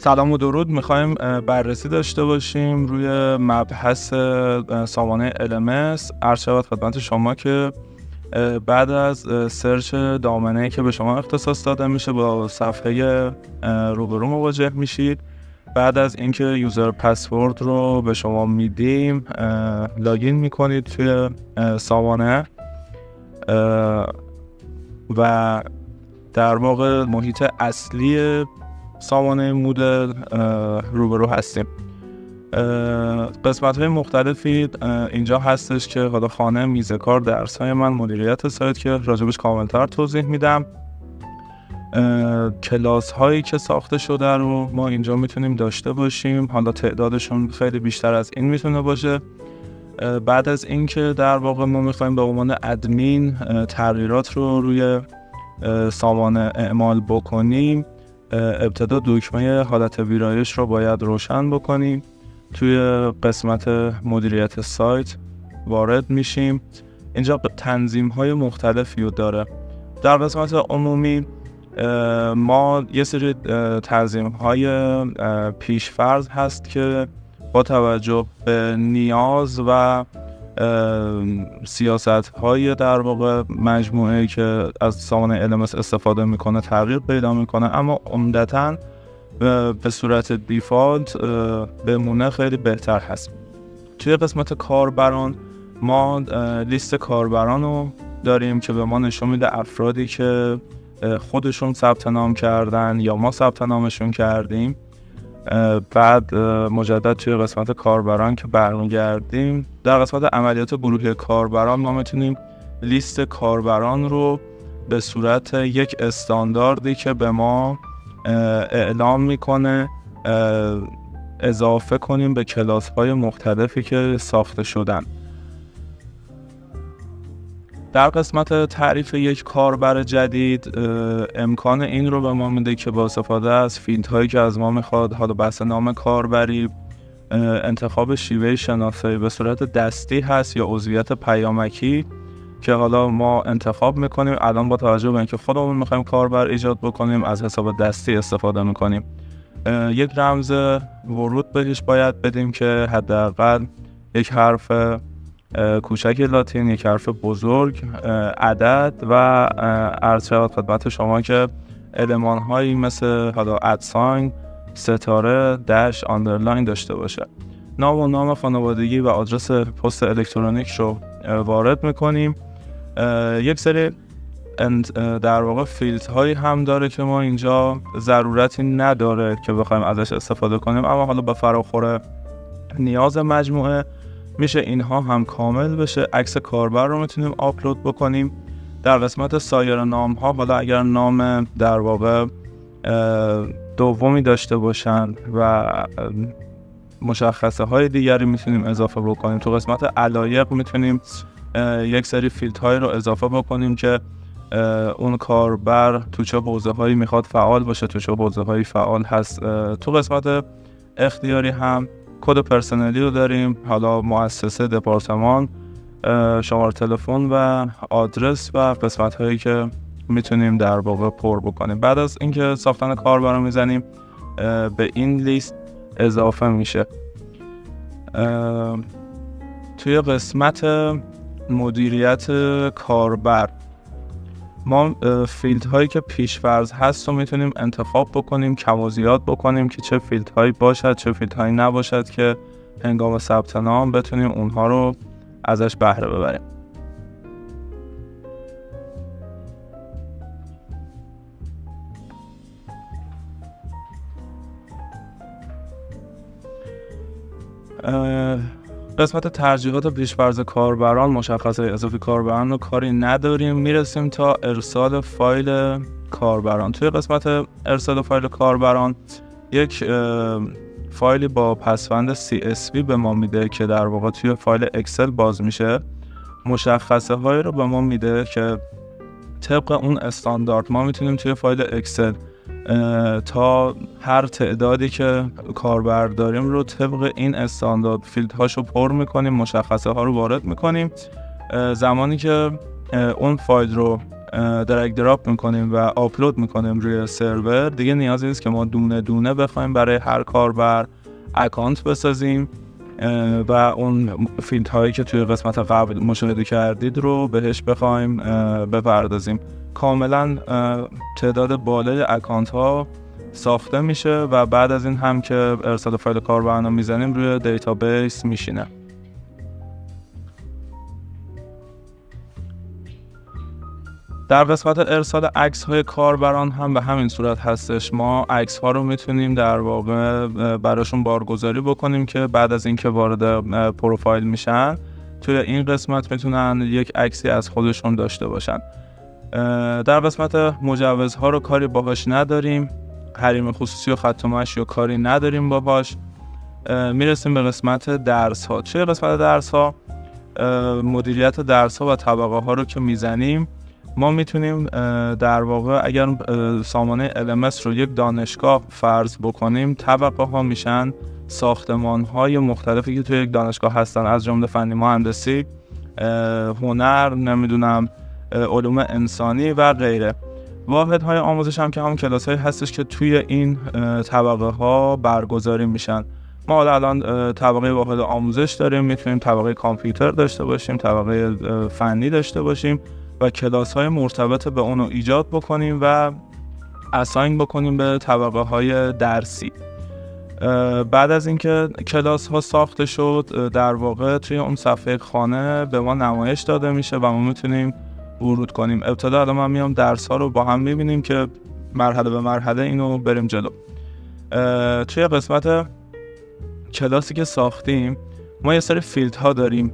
سلام و درود. میخوایم بررسی داشته باشیم روی مبحث سامانه LMS. عرض شود خدمت شما که بعد از سرچ دامنه‌ای که به شما اختصاص داده میشه با صفحه روبرو مواجه میشید. بعد از اینکه یوزر پسورد رو به شما میدیم لاگین میکنید توی سامانه و در واقع محیط اصلی سامانه مودل روبرو هستیم. قسمت‌های مختلفی اینجا هستش که حالا خانه، میز کار، درس‌های من، مدیریت سایت که راجبش کاملتر توضیح میدم. کلاس هایی که ساخته شده رو ما اینجا میتونیم داشته باشیم، حالا تعدادشون خیلی بیشتر از این میتونه باشه. بعد از اینکه در واقع ما میخوایم به عنوان ادمین تغییرات رو روی سامانه اعمال بکنیم، ابتدا دکمه حالت ویرایش رو باید روشن بکنیم. توی قسمت مدیریت سایت وارد میشیم. اینجا تنظیم های مختلفی رو داره. در قسمت عمومی ما یه سری تنظیم های پیشفرض هست که با توجه به نیاز و سیاست های در واقع مجموعه که از سامانه LMS استفاده میکنه تغییر پیدا میکنه، اما عمدتاً به صورت دیفالت بمونه خیلی بهتر هست. توی قسمت کاربران ما لیست کاربران رو داریم که به ما نشون میده افرادی که خودشون ثبت نام کردن یا ما ثبت نامشون کردیم. بعد مجدد توی قسمت کاربران که برمیگردیم، در قسمت عملیات گروهی کاربران ما میتونیم لیست کاربران رو به صورت یک استانداردی که به ما اعلام میکنه اضافه کنیم به کلاس های مختلفی که ساخته شدن. در قسمت تعریف یک کاربر جدید امکان این رو به ما میده که با استفاده از فیلدهایی که از ما میخواد، حالا بحث نام کاربری، انتخاب شیوه شناسایی به صورت دستی هست یا عضویت پیامکی که حالا ما انتخاب میکنیم. الان با توجه به اینکه خودمون میخوایم کاربر ایجاد بکنیم از حساب دستی استفاده میکنیم. یک رمز ورود بهش باید بدیم که حداقل یک حرف کوچک لاتین، یک حرف بزرگ، عدد و عرض شود خدمت شما که المان هایی مثل حالا ادساین، ستاره، دش، آندرلاین داشته باشه. نام و نام خانوادگی و آدرس پست الکترونیک رو وارد میکنیم. یک سری در واقع فیلد هایی هم داره که ما اینجا ضرورتی نداره که بخوایم ازش استفاده کنیم، اما حالا به فراخور نیاز مجموعه میشه اینها هم کامل بشه. عکس کاربر رو میتونیم آپلود بکنیم. در قسمت سایر نام ها، حالا اگر نام در واقع دومی داشته باشن و مشخصه های دیگری میتونیم اضافه بکنیم. تو قسمت علایق میتونیم یک سری فیلدهای رو اضافه بکنیم که اون کاربر تو چه حوزه هایی میخواد فعال باشه، تو چه حوزه هایی فعال هست. تو قسمت اختیاری هم کد پرسنلی رو داریم، حالا مؤسسه، دپارتمان، شماره تلفن و آدرس و قسمت هایی که میتونیم در واقع پر بکنیم. بعد از اینکه ساختن کاربر رو میزنیم به این لیست اضافه میشه. توی قسمت مدیریت کاربر ما فیلد هایی که پیش‌فرض هست رو میتونیم انتخاب بکنیم، کم و زیاد بکنیم که چه فیلد هایی باشد، چه فیلد هایی نباشد که هنگام ثبت نام بتونیم اونها رو ازش بهره ببریم. قسمت ترجیحات پیش‌فرض کاربران، مشخصه اضافی کاربران رو کاری نداریم. میرسیم تا ارسال فایل کاربران. توی قسمت ارسال فایل کاربران یک فایلی با پسوند CSV به ما میده که در واقع توی فایل اکسل باز میشه. مشخصه هایی رو به ما میده که طبق اون استاندارد ما میتونیم توی فایل اکسل تا هر تعدادی که کاربر داریم رو طبق این استاندارد فیلدهاشو پر میکنیم، مشخصه ها رو وارد میکنیم. زمانی که اون فایل رو درگ دراپ میکنیم و آپلود میکنیم روی سرور، دیگه نیازی نیست که ما دونه دونه بخوایم برای هر کاربر اکانت بسازیم و اون فیلد هایی که توی قسمت قبل مشاهده کردید رو بهش بخوایم بپردازیم. کاملا تعداد بالای اکانت ها ساخته میشه و بعد از این هم که ارسال فایل کاربران رو میزنیم روی دیتابیس میشینه. در قسمت ارسال عکس های کاربران هم به همین صورت هستش. ما عکس ها رو میتونیم در واقع براشون بارگذاری بکنیم که بعد از اینکه وارد پروفایل میشن توی این قسمت میتونن یک عکسی از خودشون داشته باشن. در قسمت مجوزها رو کاری باهاش نداریم، حریم خصوصی و خط و مشی و کاری نداریم باهاش. میرسیم به قسمت درس ها. توی قسمت درس ها مدیریت درس ها و طبقه ها رو که میزنیم، ما میتونیم در واقع اگر سامانه LMS رو یک دانشگاه فرض بکنیم، طبقه ها میشن ساختمان های مختلفی که توی یک دانشگاه هستن، از جمله فنی، مهندسی، هنر، نمیدونم علوم انسانی و غیره. واحدهای آموزش هم که همون کلاس هایی هستش که توی این طبقه ها برگزاری میشن. ما الان طبقه واحد آموزش داریم، میتونیم طبقه کامپیوتر داشته باشیم، طبقه فنی داشته باشیم و کلاس های مرتبط به اونو ایجاد بکنیم و اساین بکنیم به طبقه های درسی. بعد از اینکه کلاس ها ساخته شد، در واقع توی اون صفحه خانه به ما نمایش داده میشه و ما میتونیم ورود کنیم. ابتدا الان من میام درس ها رو با هم میبینیم که مرحله به مرحله اینو بریم جلو. توی قسمت کلاسی که ساختیم ما یه سری فیلد ها داریم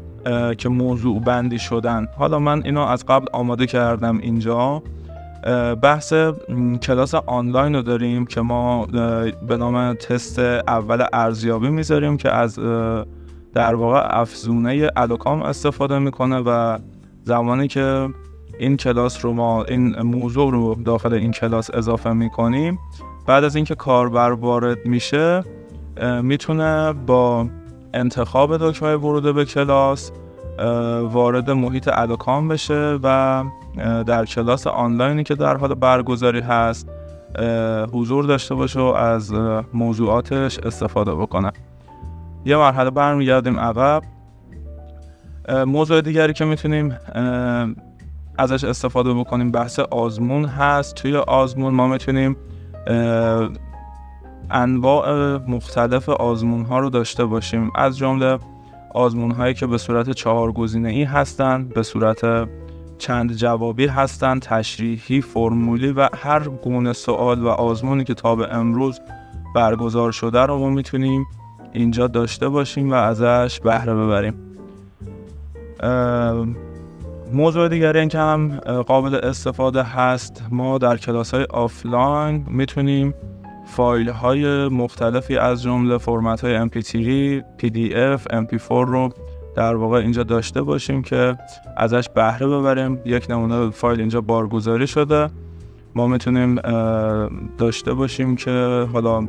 که موضوع بندی شدن. حالا من اینو از قبل آماده کردم اینجا. بحث کلاس آنلاین رو داریم که ما به نام تست اول ارزیابی میذاریم که از در واقع افزونه الوکام استفاده میکنه و زمانی که این کلاس رو ما این موضوع رو داخل این کلاس اضافه میکنیم، بعد از اینکه کاربر وارد میشه میتونه با انتخاب دکمه ورود به کلاس وارد محیط الوکام بشه و در کلاس آنلاینی که در حال برگزاری هست حضور داشته باشه و از موضوعاتش استفاده بکنه. یه مرحله برمیگردیم عقب. موضوع دیگری که میتونیم ازش استفاده بکنیم بحث آزمون هست. توی آزمون ما میتونیم انواع مختلف آزمون ها رو داشته باشیم، از جمله آزمون هایی که به صورت 4 گزینه‌ای هستن، به صورت چند جوابی هستن، تشریحی، فرمولی و هر گونه سوال و آزمونی که تا به امروز برگزار شده رو ما میتونیم اینجا داشته باشیم و ازش بهره ببریم. موضوع دیگری این که هم قابل استفاده هست، ما در کلاس های آفلاین میتونیم فایل های مختلفی از جمله فرمت های MP3، PDF، MP4 رو در واقع اینجا داشته باشیم که ازش بهره ببریم. یک نمونه فایل اینجا بارگذاری شده، ما میتونیم داشته باشیم که حالا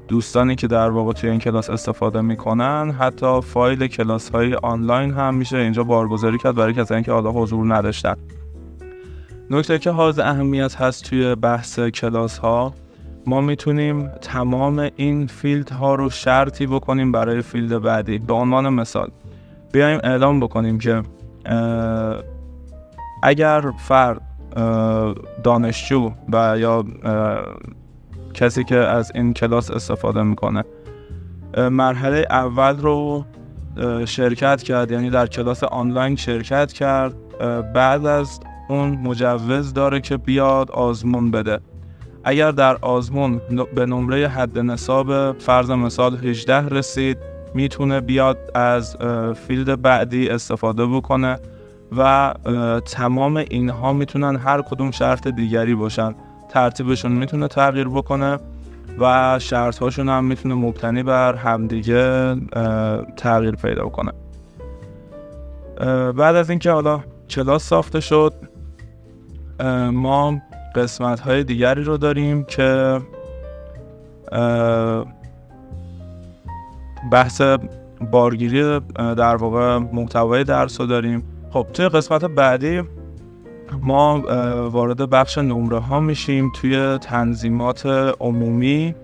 دوستانی که در واقع توی این کلاس استفاده میکنن حتی فایل کلاس های آنلاین هم میشه اینجا بارگذاری کرد برای کسانی که حالا حضور نداشتن. نکته که حائز اهمیت هست توی بحث کلاس ها، ما میتونیم تمام این فیلد ها رو شرطی بکنیم برای فیلد بعدی. به عنوان مثال بیایم اعلام بکنیم که اگر فرد دانشجو و یا کسی که از این کلاس استفاده میکنه مرحله اول رو شرکت کرد، یعنی در کلاس آنلاین شرکت کرد، بعد از اون مجوز داره که بیاد آزمون بده. اگر در آزمون به نمره حد نصاب فرض مثال 18 رسید، میتونه بیاد از فیلد بعدی استفاده بکنه و تمام اینها میتونن هر کدوم شرط دیگری باشن، ترتیبشون میتونه تغییر بکنه و شرط هاشون هم میتونه مبتنی بر همدیگه تغییر پیدا کنه. بعد از اینکه حالا کلاس ساخته شد، ما قسمت های دیگری رو داریم که بحث بارگیری در واقع محتوای درس رو داریم. خب توی قسمت بعدی ما وارد بخش نمره ها میشیم. توی تنظیمات عمومی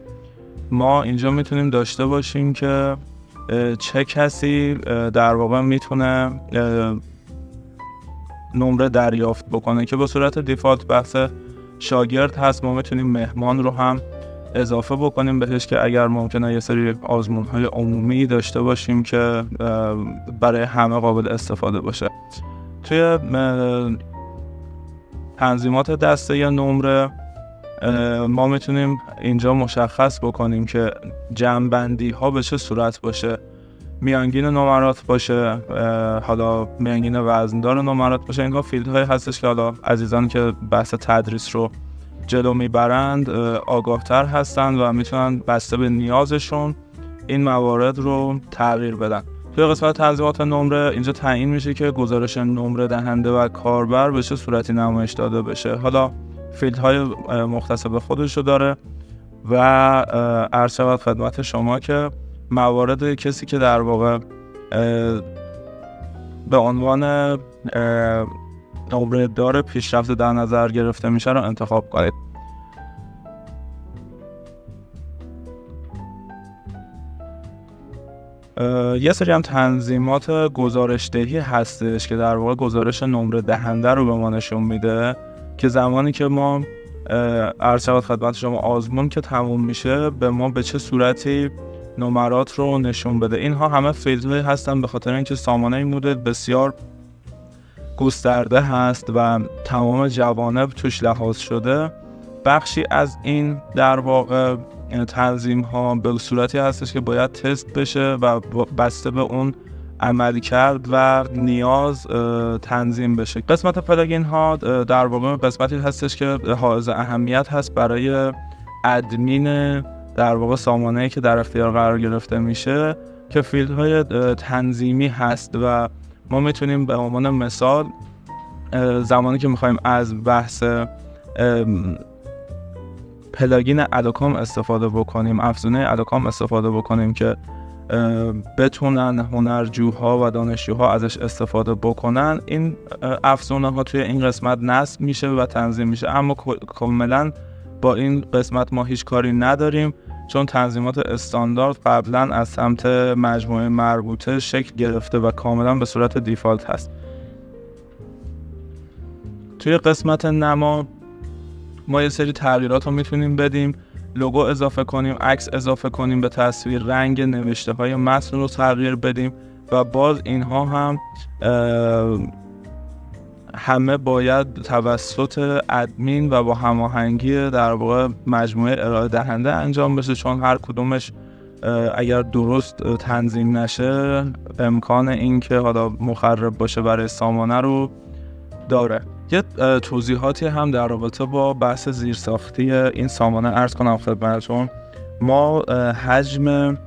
ما اینجا میتونیم داشته باشیم که چه کسی در واقع میتونه نمره دریافت بکنه، که به صورت دیفالت بحث شاگرد هست. ما میتونیم مهمان رو هم اضافه بکنیم بهش که اگر ممکنه یه سری آزمون‌های عمومی داشته باشیم که برای همه قابل استفاده باشه. توی تنظیمات دسته یا نمره ما میتونیم اینجا مشخص بکنیم که جمع‌بندی ها به چه صورت باشه، میانگین نمرات باشه، حالا میانگین وزندار نمرات باشه. اینها فیلدهایی هستش که حالا عزیزان که بحث تدریس رو جلو میبرند آگاهتر هستند و میتونن بسته به نیازشون این موارد رو تغییر بدن. توی قسمت تنظیمات نمره اینجا تعیین میشه که گزارش نمره دهنده و کاربر به چه صورتی نمایش داده بشه. حالا فیلدهای مختص به خودش رو داره و عرض شود خدمت شما که موارد کسی که در واقع به عنوان نمره دار پیشرفت در نظر گرفته میشه رو انتخاب کنید. یه سری هم تنظیمات گزارشدهی هستش که در واقع گزارش نمره دهنده رو به ما نشون میده که زمانی که ما عرض شود خدمت شما آزمون که تموم میشه به ما به چه صورتی نمرات رو نشون بده. اینها همه فیلدهایی هستن به خاطر اینکه سامانه این مدل بسیار گسترده هست و تمام جوانب توش لحاظ شده. بخشی از این در واقع تنظیم ها به صورتی هستش که باید تست بشه و بسته به اون عملی کرد و نیاز تنظیم بشه. قسمت پلاگین ها در واقع قسمتی هستش که حائز اهمیت هست برای ادمین در واقع سامانه‌ای که در اختیار قرار گرفته میشه که فیلدهای تنظیمی هست و ما میتونیم به عنوان مثال زمانی که میخوایم از بحث پلاگین ادوکام استفاده بکنیم، افزونه ادوکام استفاده بکنیم که بتونن هنرجوها و دانشجوها ازش استفاده بکنن، این افزونه ها توی این قسمت نصب میشه و تنظیم میشه. اما کاملا با این قسمت ما هیچ کاری نداریم چون تنظیمات استاندارد قبلا از سمت مجموعه مربوطه شکل گرفته و کاملا به صورت دیفالت هست. توی قسمت نما ما یه سری تغییرات رو میتونیم بدیم، لوگو اضافه کنیم، عکس اضافه کنیم به تصویر، رنگ نوشته های متن رو تغییر بدیم و باز اینها هم همه باید توسط ادمین و با هماهنگی در واقع مجموعه ارائه دهنده انجام بشه، چون هر کدومش اگر درست تنظیم نشه امکان این که حالا مخرب باشه برای سامانه رو داره. یه توضیحاتی هم در رابطه با بحث زیرساختی این سامانه عرض کنم خدمتتون. ما حجم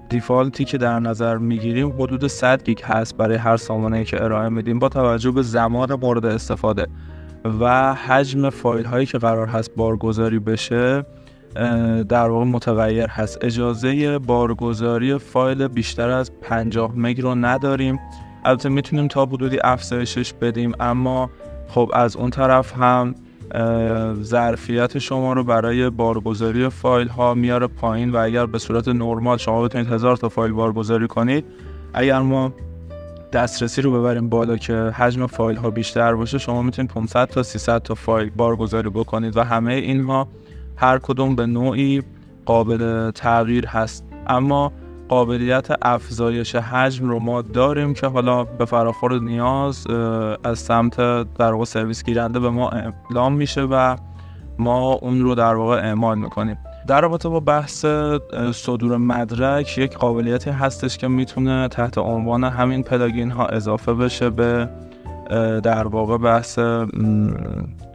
دیفالتی که در نظر میگیریم حدود 100 گیگ هست برای هر سامانه‌ای که ارائه میدیم با توجه به زمان مورد استفاده و حجم فایل هایی که قرار هست بارگذاری بشه در واقع متغیر هست. اجازه بارگذاری فایل بیشتر از 50 مگ رو نداریم. البته میتونیم تا حدودی افزایشش بدیم، اما خب از اون طرف هم ظرفیت شما رو برای بارگذاری فایل ها میاره پایین و اگر به صورت نرمال شما بتونید 1000 تا فایل بارگذاری کنید، اگر ما دسترسی رو ببریم بالا که حجم فایل ها بیشتر باشه شما میتونید 500 تا 300 تا فایل بارگذاری بکنید و همه اینها هر کدوم به نوعی قابل تغییر هست. اما قابلیت افزایش حجم رو ما داریم که حالا به فراخور نیاز از سمت در واقع سرویس گیرنده به ما اعلام میشه و ما اون رو در واقع اعمال میکنیم. در رابطه با بحث صدور مدرک یک قابلیتی هستش که میتونه تحت عنوان همین پلاگین ها اضافه بشه به در واقع بحث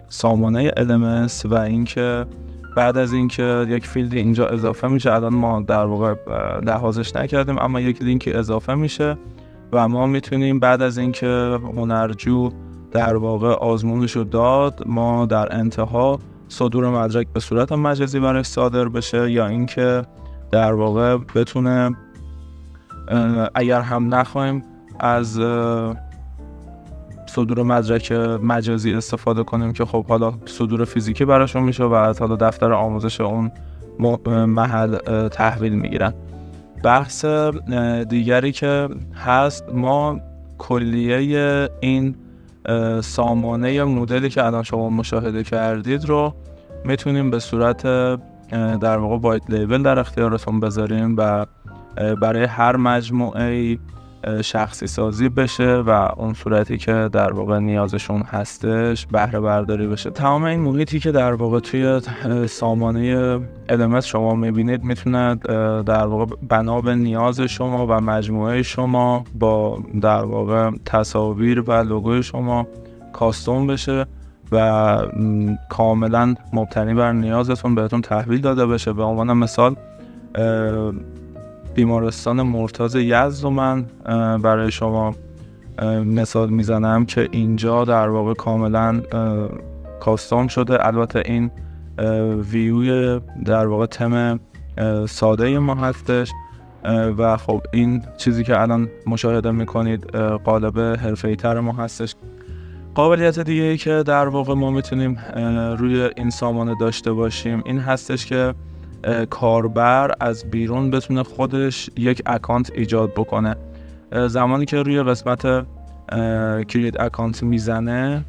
سامانه LMS و اینکه بعد از اینکه یک فیلدی اینجا اضافه میشه، الان ما در واقع لحاظش نکردیم اما یک لینکی اضافه میشه و ما میتونیم بعد از اینکه هنرجو در واقع آزمونش رو داد ما در انتها صدور مدرک به صورت مجازی برای صادر بشه یا اینکه در واقع بتونه اگر هم نخوایم از صدور مدرک مجازی استفاده کنیم که خب حالا صدور فیزیکی براشون میشه و از حالا دفتر آموزش اون محل تحویل میگیرن. بحث دیگری که هست، ما کلیه این سامانه مدلی که الان شما مشاهده کردید رو میتونیم به صورت در واقع وایت لیبل در اختیارتون بذاریم و برای هر مجموعه شخصی سازی بشه و اون صورتی که در واقع نیازشون هستش بهره برداری بشه. تمام این محیطی که در واقع توی سامانه LMS شما میبینید میتونه در واقع بنا به نیاز شما و مجموعه شما با در واقع تصاویر و لوگوی شما کاستوم بشه و کاملا مبتنی بر نیازتون بهتون تحویل داده بشه. به عنوان مثال بیمارستان مرتضی یزد رو من برای شما مثال میزنم که اینجا در واقع کاملا کاستوم شده. البته این ویوی در واقع تم ساده ما هستش و خب این چیزی که الان مشاهده میکنید قالب حرفه‌ای تر ما هستش. قابلیت دیگه ای که در واقع ما میتونیم روی این سامانه داشته باشیم این هستش که کاربر از بیرون بتونه خودش یک اکانت ایجاد بکنه. زمانی که روی قسمت کریت اکانت میزنه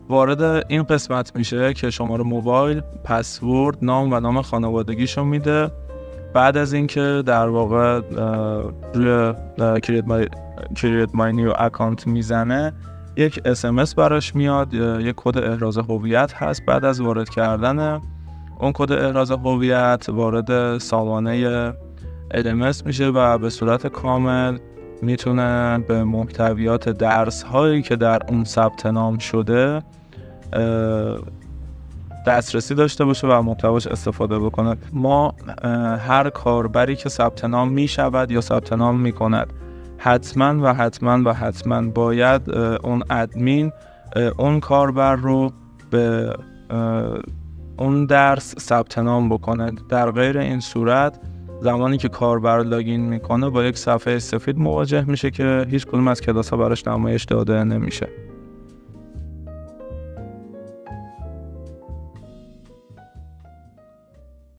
وارد این قسمت میشه که شماره موبایل، پسورد، نام و نام خانوادگیشو میده. بعد از اینکه در واقع روی کریت مای نیو اکانت میزنه یک SMS براش میاد، یک کد احراز هویت هست. بعد از وارد کردن اون کد احراز هویت وارد سامانه LMS میشه و به صورت کامل میتونه به محتویات درس هایی که در اون ثبت نام شده دسترسی داشته باشه و محتواش استفاده بکنه. ما هر کاربری که ثبت نام میشود یا ثبت نام میکند حتما باید اون ادمین اون کاربر رو به اون درس ثبت نام بکنه. در غیر این صورت زمانی که کاربر لاگین میکنه با یک صفحه سفید مواجه میشه که هیچ کدوم از کلاس ها براش نمایش داده نمیشه.